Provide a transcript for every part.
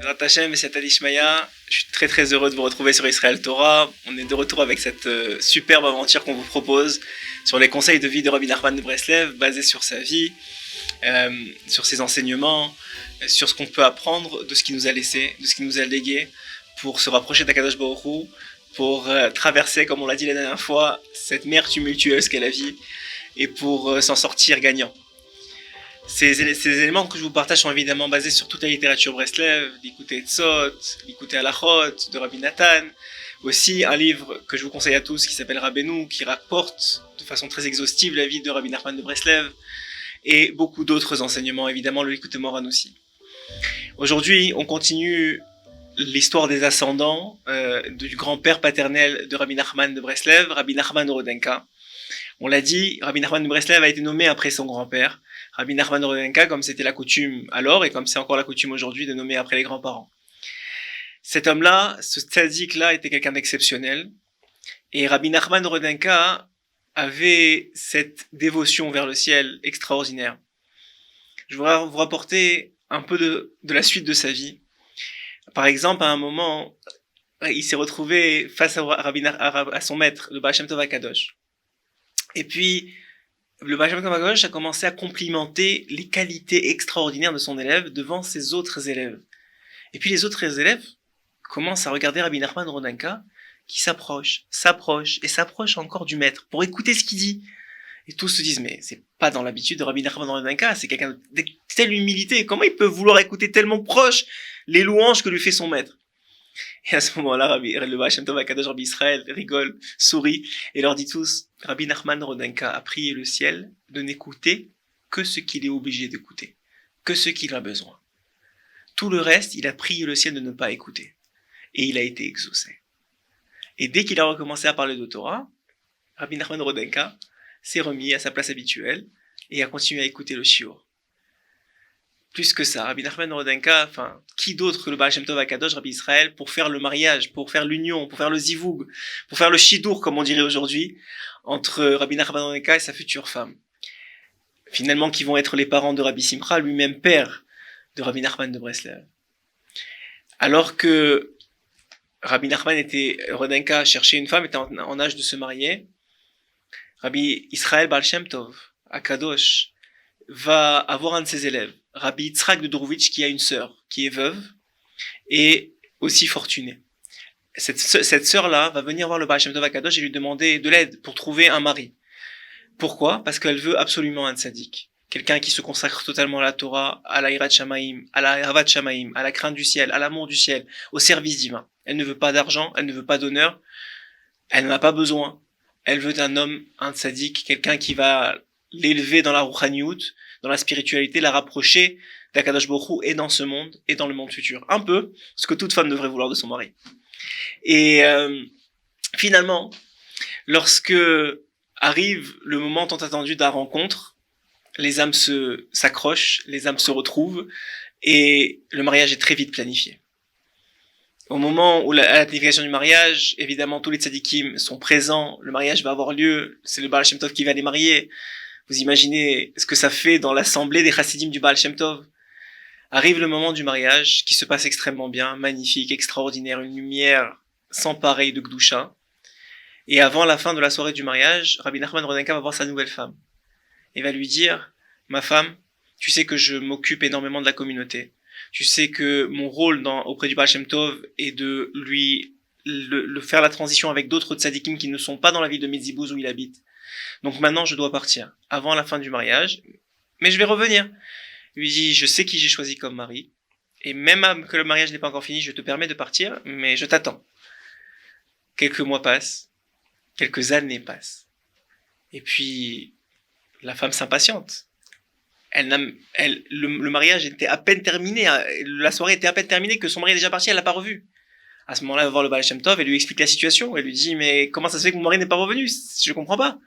Bezrat Hashem et Siyata Dishmaya, je suis très très heureux de vous retrouver sur Israël Torah. On est de retour avec cette superbe aventure qu'on vous propose sur les conseils de vie de Rabbi Nachman de Breslev, basés sur sa vie, sur ses enseignements, sur ce qu'on peut apprendre de ce qu'il nous a laissé, de ce qu'il nous a légué, pour se rapprocher d'Akadosh Baruch Hu, pour traverser, comme on l'a dit la dernière fois, cette mer tumultueuse qu'est la vie, et pour s'en sortir gagnant. Ces éléments que je vous partage sont évidemment basés sur toute la littérature Breslev, l'Ikutei Etzot, l'Ikutei Halachot de Rabbi Nathan, aussi un livre que je vous conseille à tous qui s'appelle Rabbeinu, qui rapporte de façon très exhaustive la vie de Rabbi Nachman de Breslev, et beaucoup d'autres enseignements, évidemment le Likutei Moharan aussi. Aujourd'hui, on continue l'histoire des ascendants du grand-père paternel de Rabbi Nachman de Breslev, Rabbi Nachman de Rodenka. On l'a dit, Rabbi Nachman de Breslev a été nommé après son grand-père. Rabbi Nachman de Rodenka, comme c'était la coutume alors, et comme c'est encore la coutume aujourd'hui, de nommer après les grands-parents. Cet homme-là, ce tzaddik-là, était quelqu'un d'exceptionnel. Et Rabbi Nachman de Rodenka avait cette dévotion vers le ciel extraordinaire. Je voudrais vous rapporter un peu de la suite de sa vie. Par exemple, à un moment, il s'est retrouvé face à son maître, le Baal Shem Tov HaKadosh. Et puis, le Baal Shem Tov HaKadosh a commencé à complimenter les qualités extraordinaires de son élève devant ses autres élèves. Et puis les autres élèves commencent à regarder Rabbi Nachman de Rodenka, qui s'approche encore du maître, pour écouter ce qu'il dit. Et tous se disent, mais c'est pas dans l'habitude de Rabbi Nachman de Rodenka, c'est quelqu'un de telle humilité, comment il peut vouloir écouter tellement proche les louanges que lui fait son maître? Et à ce moment-là, le Baal Shem Tov HaKadosh Rabbi Israël rigole, sourit, et leur dit tous, Rabbi Nachman Rodenka a prié le ciel de n'écouter que ce qu'il est obligé d'écouter, que ce qu'il a besoin. Tout le reste, il a prié le ciel de ne pas écouter. Et il a été exaucé. Et dès qu'il a recommencé à parler de Torah, Rabbi Nachman Rodenka s'est remis à sa place habituelle et a continué à écouter le shiur. Plus que ça, Rabbi Nachman Rodenka, qui d'autre que le Baal Shem Tov HaKadosh, Rabbi Israël, pour faire le mariage, pour faire l'union, pour faire le zivug, pour faire le shidur, comme on dirait aujourd'hui, entre Rabbi Nachman Rodenka et sa future femme. Finalement, qui vont être les parents de Rabbi Simcha, lui-même père de Rabbi Nachman de Breslev. Alors que Rabbi Nachman Rodenka cherchait une femme, était en âge de se marier, Rabbi Israël Baal Shem Tov HaKadosh va avoir un de ses élèves, Rabbi Yitzhak de Dorovitch, qui a une sœur, qui est veuve, et aussi fortunée. Cette sœur-là va venir voir le Baal Shem Tov HaKadosh et lui demander de l'aide pour trouver un mari. Pourquoi? Parce qu'elle veut absolument un tzaddik. Quelqu'un qui se consacre totalement à la Torah, à la Hirat Shamaim, à la Havat Shamaim, à la crainte du ciel, à l'amour du ciel, au service divin. Elle ne veut pas d'argent, elle ne veut pas d'honneur, elle n'en a pas besoin. Elle veut un homme, un tzaddik, quelqu'un qui va l'élever dans la Rouchaniout, dans la spiritualité, la rapprocher d'Akadosh Baruch Hu et dans ce monde et dans le monde futur. Un peu ce que toute femme devrait vouloir de son mari. Et finalement, lorsque arrive le moment tant attendu de la rencontre, les âmes s'accrochent, les âmes se retrouvent et le mariage est très vite planifié. Au moment où à la planification du mariage, évidemment tous les tzadikim sont présents, le mariage va avoir lieu, c'est le Baal Shem Tov qui va les marier. Vous imaginez ce que ça fait dans l'assemblée des chassidim du Baal Shem Tov. Arrive le moment du mariage, qui se passe extrêmement bien, magnifique, extraordinaire, une lumière sans pareil de Gdusha. Et avant la fin de la soirée du mariage, Rabbi Nachman Rodenka va voir sa nouvelle femme. Et va lui dire, ma femme, tu sais que je m'occupe énormément de la communauté. Tu sais que mon rôle auprès du Baal Shem Tov est de lui faire la transition avec d'autres tzadikim qui ne sont pas dans la ville de Metzibouz où il habite. Donc maintenant, je dois partir avant la fin du mariage, mais je vais revenir. Il lui dit, je sais qui j'ai choisi comme mari, et même que le mariage n'est pas encore fini, je te permets de partir, mais je t'attends. Quelques mois passent, quelques années passent, et puis la femme s'impatiente. Le mariage était à peine terminé, la soirée était à peine terminée, que son mari est déjà parti, elle l'a pas revu. À ce moment-là, elle va voir le Baal Shem Tov et lui explique la situation. Elle lui dit, mais comment ça se fait que mon mari n'est pas revenu? Je comprends pas.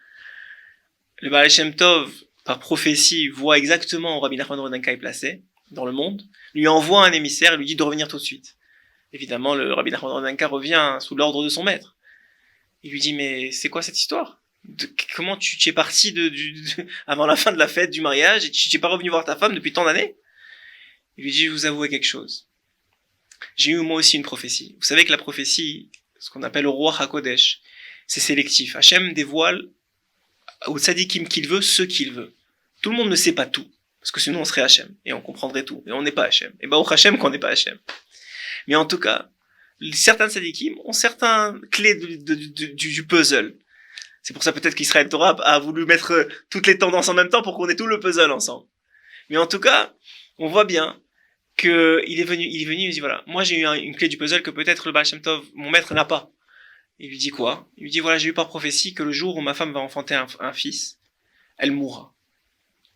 Le Baal Shem Tov, par prophétie, voit exactement où Rabbi Nachman Rodenka est placé dans le monde, lui envoie un émissaire et lui dit de revenir tout de suite. Évidemment, le Rabbi Nachman Rodenka revient sous l'ordre de son maître. Il lui dit, mais c'est quoi cette histoire? Comment tu es parti avant la fin de la fête du mariage et tu n'es pas revenu voir ta femme depuis tant d'années? Il lui dit, je vais vous avouer quelque chose. J'ai eu moi aussi une prophétie. Vous savez que la prophétie, ce qu'on appelle le roi HaKodesh, c'est sélectif. Hachem dévoile aux tzadikim qu'il veut ce qu'il veut. Tout le monde ne sait pas tout. Parce que sinon on serait Hachem. Et on comprendrait tout. Et on n'est pas Hachem. Et au Hachem qu'on n'est pas Hachem. Mais en tout cas, certains tzadikim ont certaines clés du puzzle. C'est pour ça peut-être qu'Israël Torah a voulu mettre toutes les tendances en même temps pour qu'on ait tout le puzzle ensemble. Mais en tout cas, on voit bien que il est venu, il me dit voilà, moi j'ai eu une clé du puzzle que peut-être le Baal Shem Tov, mon maître, n'a pas. Il lui dit quoi? Il lui dit voilà, j'ai eu par prophétie que le jour où ma femme va enfanter un fils, elle mourra.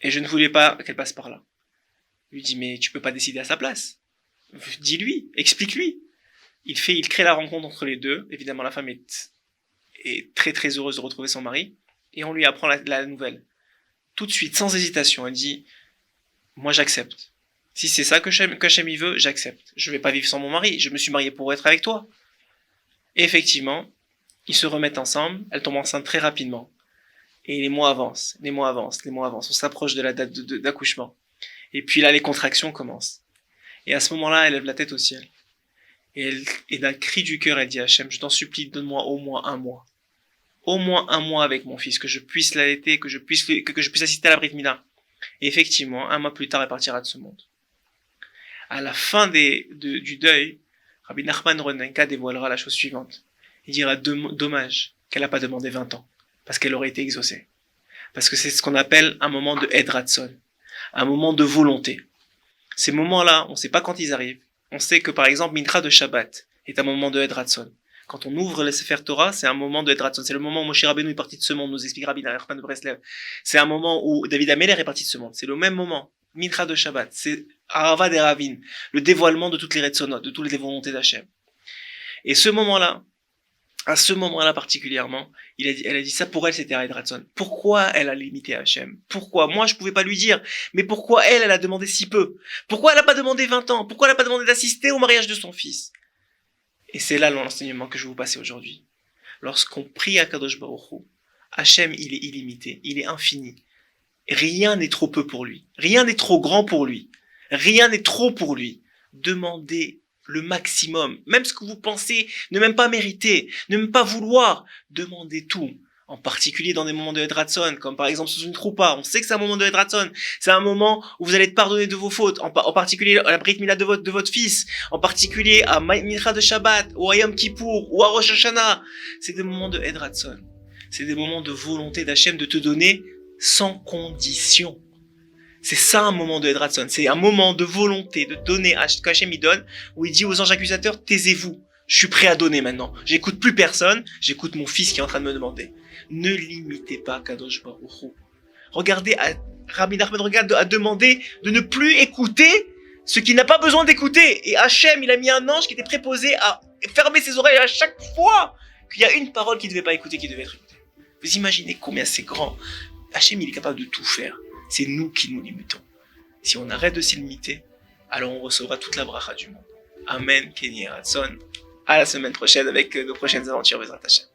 Et je ne voulais pas qu'elle passe par là. Il lui dit mais tu peux pas décider à sa place. Dis-lui, explique-lui. Il crée la rencontre entre les deux. Évidemment, la femme est très très heureuse de retrouver son mari. Et on lui apprend la nouvelle. Tout de suite, sans hésitation, elle dit moi j'accepte. Si c'est ça que Hachem y veut, j'accepte. Je vais pas vivre sans mon mari. Je me suis marié pour être avec toi. Et effectivement, ils se remettent ensemble. Elle tombe enceinte très rapidement. Et les mois avancent. On s'approche de la date d'accouchement. Et puis là, les contractions commencent. Et à ce moment-là, elle lève la tête au ciel. Et d'un cri du cœur, elle dit à Hachem, je t'en supplie, donne-moi au moins un mois. Au moins un mois avec mon fils, que je puisse l'allaiter, que je puisse assister à la Brit Mila. Et effectivement, un mois plus tard, elle partira de ce monde. À la fin du deuil, Rabbi Nachman Ronenka dévoilera la chose suivante. Il dira dommage qu'elle n'a pas demandé 20 ans, parce qu'elle aurait été exaucée. Parce que c'est ce qu'on appelle un moment de Edratson, un moment de volonté. Ces moments-là, on ne sait pas quand ils arrivent. On sait que par exemple, Mincha de Shabbat est un moment de Edratson. Quand on ouvre le Sefer Torah, c'est un moment de Edratson. C'est le moment où Moshe Rabbeinu est parti de ce monde, nous explique Rabbi Nachman de Breslev. C'est un moment où David Ameller est parti de ce monde. C'est le même moment. Mincha de Shabbat, c'est Arava des Ravin, le dévoilement de toutes les Retzonot, de toutes les volontés d'Hachem. Et ce moment-là, à ce moment-là particulièrement, elle a dit ça pour elle, c'était Edratson. Pourquoi elle a limité Hachem? Pourquoi? Moi, je pouvais pas lui dire. Mais pourquoi elle a demandé si peu? Pourquoi elle a pas demandé 20 ans? Pourquoi elle a pas demandé d'assister au mariage de son fils? Et c'est là l'enseignement que je vais vous passer aujourd'hui. Lorsqu'on prie à Kadosh Baruch Hu, Hachem, il est illimité, il est infini. Rien n'est trop peu pour lui. Rien n'est trop grand pour lui. Rien n'est trop pour lui. Demandez le maximum. Même ce que vous pensez ne même pas mériter, ne même pas vouloir. Demandez tout. En particulier dans des moments de Edratson, comme par exemple sous une troupa. On sait que c'est un moment de Edratson. C'est un moment où vous allez être pardonné de vos fautes. En particulier à la Brit Mila de votre fils. En particulier à Mincha de Shabbat, ou à Yom Kippour, ou à Rosh Hashanah. C'est des moments de Edratson. C'est des moments de volonté d'Hachem de te donner sans condition. C'est ça un moment de Edratson. C'est un moment de volonté de donner qu'Hachem y donne, où il dit aux anges accusateurs, taisez-vous. Je suis prêt à donner maintenant. J'écoute plus personne. J'écoute mon fils qui est en train de me demander. Ne limitez pas Kadosh Baruch Hu. Regardez, Rabbi Nachman a demandé de ne plus écouter ce qu'il n'a pas besoin d'écouter. Et Hachem, il a mis un ange qui était préposé à fermer ses oreilles à chaque fois qu'il y a une parole qu'il ne devait pas écouter, qui devait être écoutée. Vous imaginez combien c'est grand. Hachem, il est capable de tout faire. C'est nous qui nous limitons. Si on arrête de s'y limiter, alors on recevra toute la bracha du monde. Amen, Kenny Ratson. À la semaine prochaine avec nos prochaines aventures, Bezrat Hachem.